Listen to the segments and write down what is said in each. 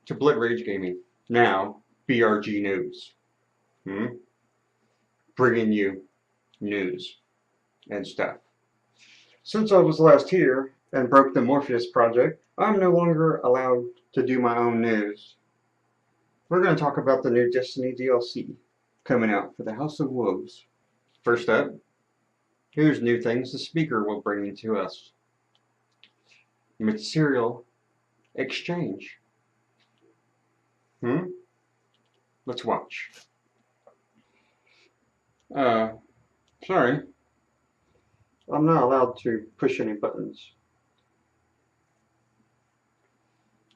to Blood Rage Gaming, now BRG News. Bringing you news and stuff. Since I was last here and broke the Morpheus project, I'm no longer allowed to do my own news. We're going to talk about the new Destiny DLC coming out for the House of Woes. First up, here's new things the speaker will bring into us. Material exchange. Let's watch. Sorry. I'm not allowed to push any buttons.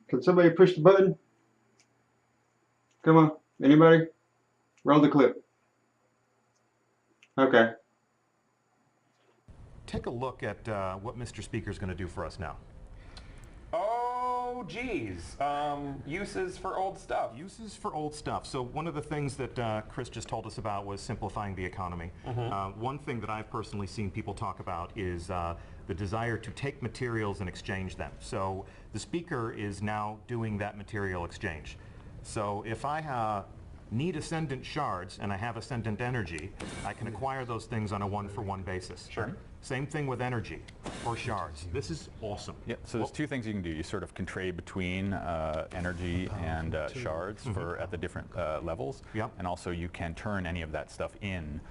Can somebody push the button? Come on. Anybody? Roll the clip. Okay. Take a look at what Mr. Speaker is going to do for us now. Oh, geez. Uses for old stuff. Uses for old stuff. So one of the things that Chris just told us about was simplifying the economy. One thing that I've personally seen people talk about is the desire to take materials and exchange them. So the speaker is now doing that material exchange. So if I need Ascendant shards and I have Ascendant energy, I can acquire those things on a one-for-one basis. Sure. Same thing with energy or shards. This is awesome. Yeah, so there's two things you can do. You sort of can trade between energy and shards for at the different levels. Yep. And also you can turn any of that stuff in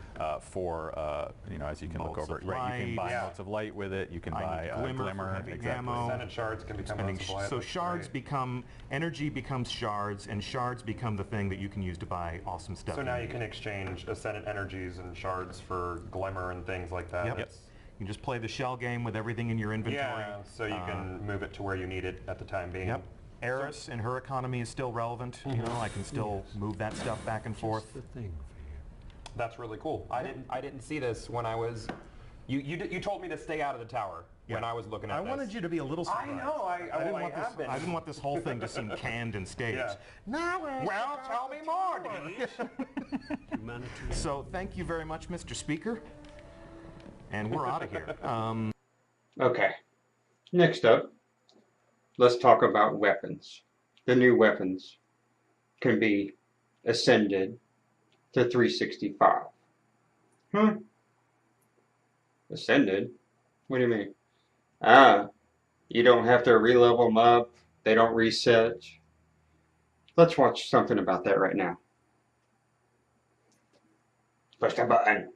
for, you know, as you can look over it. Right, you can buy motes of light with it. You can buy glimmer. Exactly. Ammo. Ascendant shards can become motes of light. So shards become, energy becomes shards, and shards become the thing that you can use to buy awesome stuff. So now you can exchange Ascendant energies and shards for glimmer and things like that. Yep. You just play the shell game with everything in your inventory. Yeah, so you can move it to where you need it at the time being. Yep. Eris and her economy is still relevant. You know, I can still move that stuff back and forth. That's really cool. I didn't see this when I was. You told me to stay out of the tower when I was looking at this. I wanted you to be a little surprised. I know. I didn't want this whole thing to seem canned and staged. Yeah. Well, tell me more, Denise. So thank you very much, Mr. Speaker. And we're out of here. Okay. Next up, let's talk about weapons. The new weapons can be ascended to 365. Ascended? What do you mean? You don't have to re-level them up. They don't reset. Let's watch something about that right now. Push the button.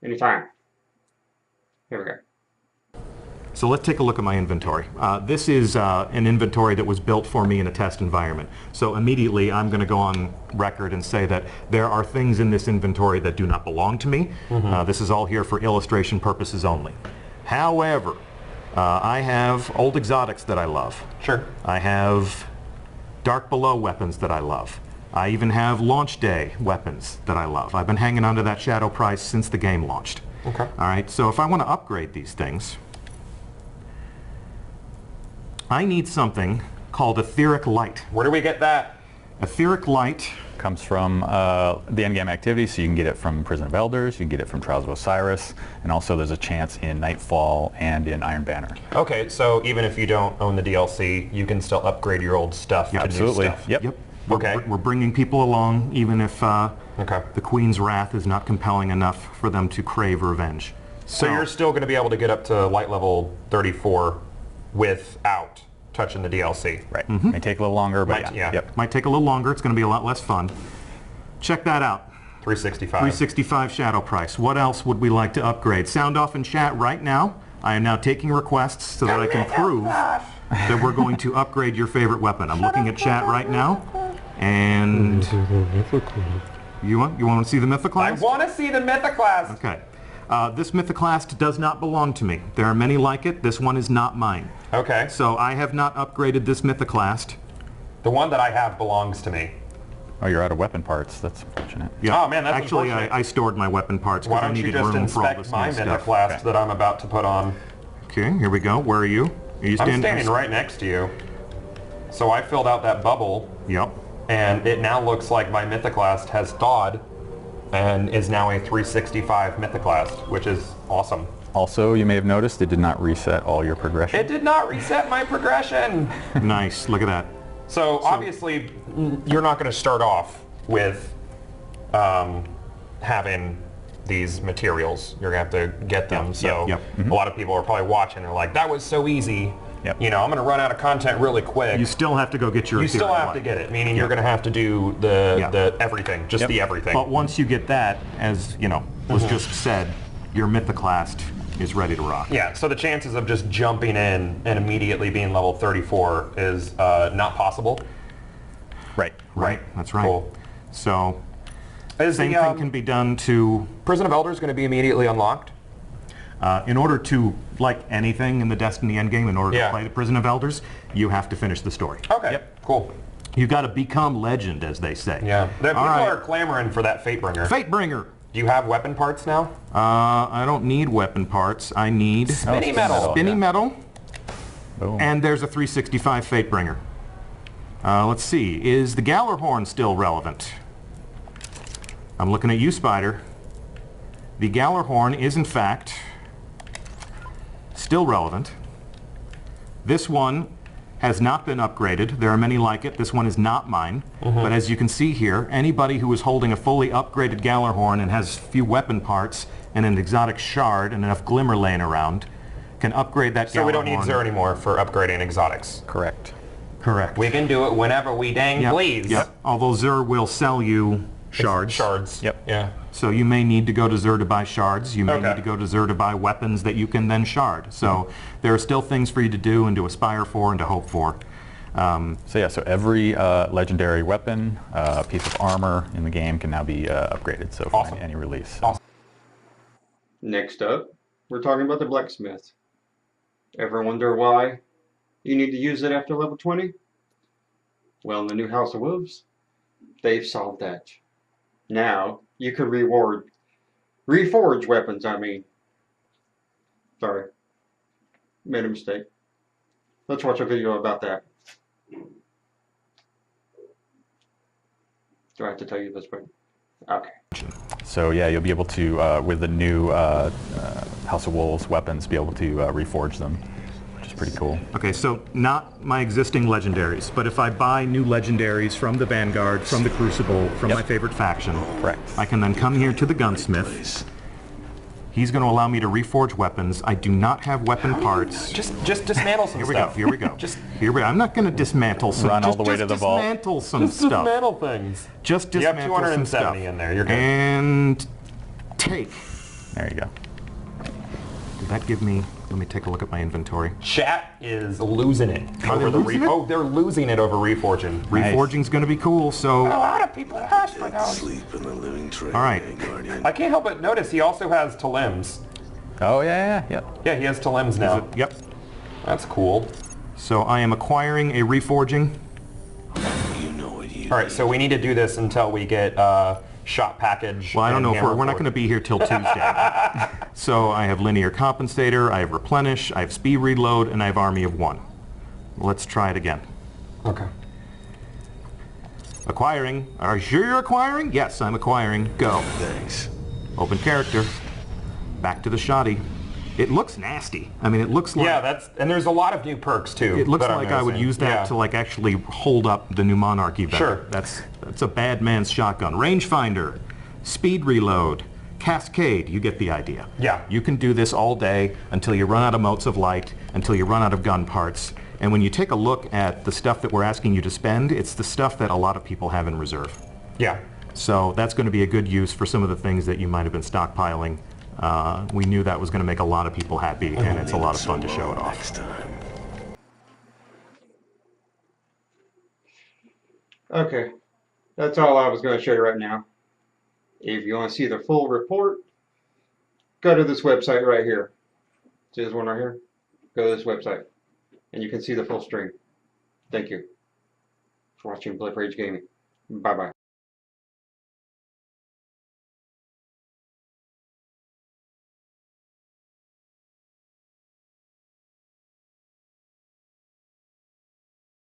Anytime. Here we go. So let's take a look at my inventory. This is an inventory that was built for me in a test environment. So immediately I'm going to go on record and say that there are things in this inventory that do not belong to me. This is all here for illustration purposes only. However, I have old exotics that I love. Sure. I have Dark Below weapons that I love. I even have launch day weapons that I love. I've been hanging on to that shadow price since the game launched. Okay. All right, so if I want to upgrade these things, I need something called Etheric Light. Where do we get that? Etheric Light comes from the endgame activity, so you can get it from Prison of Elders, you can get it from Trials of Osiris, and also there's a chance in Nightfall and in Iron Banner. Okay, so even if you don't own the DLC, you can still upgrade your old stuff to Absolutely. new stuff. Yep. We're bringing people along, even if the Queen's Wrath is not compelling enough for them to crave revenge. So you're still going to be able to get up to light level 34 without touching the DLC. Right. May take a little longer, but Might take a little longer. It's going to be a lot less fun. Check that out. 365. 365 shadow price. What else would we like to upgrade? Sound off in chat right now. I am now taking requests so that I can prove that we're going to upgrade your favorite weapon. I'm looking at chat right now, and you want to see the Mythoclast? I want to see the Mythoclast. Okay. This Mythoclast does not belong to me. There are many like it. This one is not mine. Okay. So I have not upgraded this Mythoclast. The one that I have belongs to me. Oh, you're out of weapon parts. That's unfortunate. Yeah. Oh man, that's actually unfortunate. I stored my weapon parts because I needed room for all this Why don't you just new inspect stuff. my Mythoclast that I'm about to put on? Okay, here we go. Where are you? Are you I'm standing right next to you. So I filled out that bubble. Yep. And it now looks like my Mythoclast has thawed and is now a 365 Mythoclast, which is awesome. Also, you may have noticed it did not reset all your progression. It did not reset my progression. Nice. Look at that. So obviously, you're not going to start off with having these materials. You're going to have to get them. So a lot of people are probably watching and are like, that was so easy. Yep. You know, I'm going to run out of content really quick. You still have to go get your You still ethereal have to light. get it, meaning you're going to have to do the everything, just the everything. But once you get that, as you know, was just said, your mythoclast is ready to rock. Yeah, so the chances of just jumping in and immediately being level 34 is not possible. Right. Right. That's right. Cool. So, Is same the thing can be done to, Prison of Elders going to be immediately unlocked? in order to, like anything in the Destiny endgame, in order Yeah. to play the Prison of Elders, you have to finish the story. Okay, cool. You've got to become legend, as they say. Yeah, the people right. are clamoring for that Fatebringer. Fatebringer. Do you have weapon parts now? I don't need weapon parts. I need Spinny metal. spinny yeah. metal, Boom. and there's a 365 Fatebringer. Let's see. Is the Gallarhorn still relevant? I'm looking at you, Spider. The Gallarhorn is, in fact, still relevant. This one has not been upgraded. There are many like it. This one is not mine. But as you can see here, anybody who is holding a fully upgraded Gallarhorn and has a few weapon parts and an exotic shard and enough glimmer laying around can upgrade that Gallarhorn. So we don't need Xur anymore for upgrading exotics. Correct. Correct. We can do it whenever we dang Yep, please. Yep. Although Xur will sell you shards. Shards. Yep. Yeah. So you may need to go to Xur to buy shards. You may Okay. need to go to Xur to buy weapons that you can then shard. So there are still things for you to do and to aspire for and to hope for. So yeah, so every legendary weapon, piece of armor in the game can now be upgraded. So for Awesome. any release. Awesome. Next up, we're talking about the Blacksmith. Ever wonder why you need to use it after level 20? Well, in the new House of Wolves, they've solved that. Now, you can reforge weapons, I mean. Sorry. Made a mistake. Let's watch a video about that. Do I have to tell you this way? Okay. So yeah, you'll be able to, with the new House of Wolves weapons, be able to reforge them, which is pretty cool. Okay, so not my existing legendaries, but if I buy new legendaries from the Vanguard, from the Crucible, from my favorite faction, Correct. I can then come here to the Gunsmith. He's going to allow me to reforge weapons. I do not have weapon parts. Just dismantle some Here we go. stuff. Here we go. Here we go. I'm not going to dismantle some. Run all the way to the vault. Dismantle some Just stuff. dismantle things. Just You have dismantle some stuff. 270 in there. You're good. And take. There you go. Did that give me? Let me take a look at my inventory. Chat is losing it Are they over the losing it? Oh, they're losing it over reforging. Nice. Reforging's going to be cool. A So, lot of people ask for those. Sleep in the living train, all right. Guardian. I can't help but notice he also has Talims. Oh yeah, yeah, yeah. Yeah, he has Talims now. Yep. That's cool. So I am acquiring a reforging. You know what you All right, so we need to do this until we get shot package. Well, I don't and know if we're hammer not going to be here till Tuesday. So I have linear compensator, I have replenish, I have speed reload, and I have army of one. Let's try it again. Okay. Acquiring. Are you sure you're acquiring? Yes, I'm acquiring. Go. Thanks. Open character. Back to the shoddy. It looks nasty. I mean, it looks like Yeah, and there's a lot of new perks too. it looks that I'm like I would noticing. use that Yeah. to like actually hold up the new Monarchy vendor. Sure. That's a bad man's shotgun. Rangefinder, speed reload, cascade. You get the idea. Yeah. You can do this all day until you run out of motes of light, until you run out of gun parts. And when you take a look at the stuff that we're asking you to spend, it's the stuff that a lot of people have in reserve. Yeah. So that's going to be a good use for some of the things that you might have been stockpiling. We knew that was going to make a lot of people happy, and it's a lot of fun to show it off. Next time. Okay. That's all I was going to show you right now. If you want to see the full report, go to this website right here. See this one right here? Go to this website, and you can see the full stream. Thank you for watching Black Rage Gaming. Bye-bye.